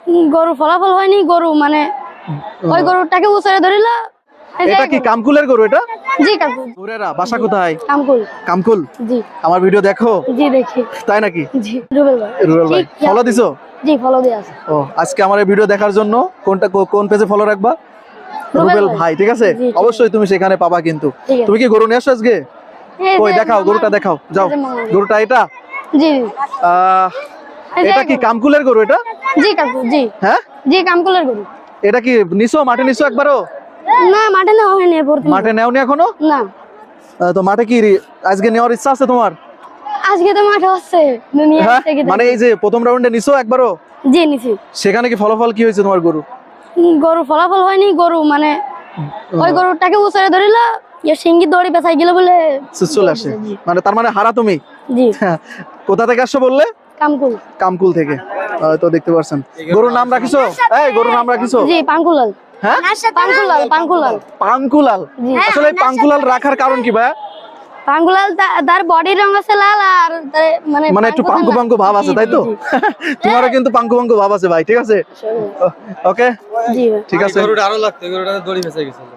গরু ফলাফল হয়নি, গরু মানে ওই গরুটাকে উছারে ধরিল। এটা কি কামকুলের গরু? এটা জি কাকু। ওরেরা বাসা কোথায়? কামকুল। কামকুল। জি আমার ভিডিও দেখো? জি দেখি। তাই নাকি? জি রুবেল ভাই। রুবেল ভাই ফলো দিছো? জি ফলো দিয়ে আছে। ও আজকে আমার এই ভিডিও দেখার জন্য কোন পেজে ফলো রাখবা? রুবেল ভাই, ঠিক আছে? জি, ঠিক অবশ্যই তুমি সেখানে পাবা কিন্তু। ঠিক আছে। তুমি কি গরু নিয়ে আসছো আজকে? এই কই যে দেখাও, মামা- গরুটা দেখাও, যাও। এই যে মামা। গরুটা এটা জি আহ, এই যে এটা কি গরু। কামকুলের গরু? এটা জি কাকু। জি হ্যাঁ, জি কামকুলের গরু। এটা কি নিছো মাঠে নিছো একবারও? না মাঠে নেওয়া হয়নি এ পর্যন্ত। মাঠে নেওনি এখনো? না তো মাঠে কি আজকে নেওয়ার ইচ্ছা আছে তোমার? আজকে তো মাঠে হচ্ছে দুনিয়া হ্যাঁ, থেকে মানে এই যে প্রথম রাউন্ডে নিছো একবারও, জি নিছি। সেখানে কি ফলাফল কি হয়েছে তোমার গরু? গরু ফলাফল হয়নি, গরু মানে ওই গরুটাকে উছারে ধরিল, সিঙ্গি দড়ি পেছাই গেল বলে চলে আসে, জি মানে তার মানে হারা তুমি। জি কোথা থেকে আসছো বললে? কামকুল। কামকুল থেকে। তো দেখতে পাচ্ছেন গরুর নাম রাখিছো? এই গরুর নাম রাখিছো? জি পাঙ্কুলাল। হ্যাঁ, পাঙ্কুলাল পাঙ্কুলাল। পাঙ্কুলাল। জি। আসলে এই পাঙ্কুলাল রাখার কারণ কি ভাই? পাঙ্কুলাল তার বডির রং আছে লাল, আর মানে একটু পাঙ্কু পাঙ্কু ভাব আছে, তাই তো? তোমারও কিন্তু পাঙ্কু পাঙ্কু ভাব আছে ভাই, ঠিক আছে? ওকে, জি ভাই। ঠিক আছে। গরুটা আরো লাগতো, গরুটা দড়ি ফেসে গেছিল।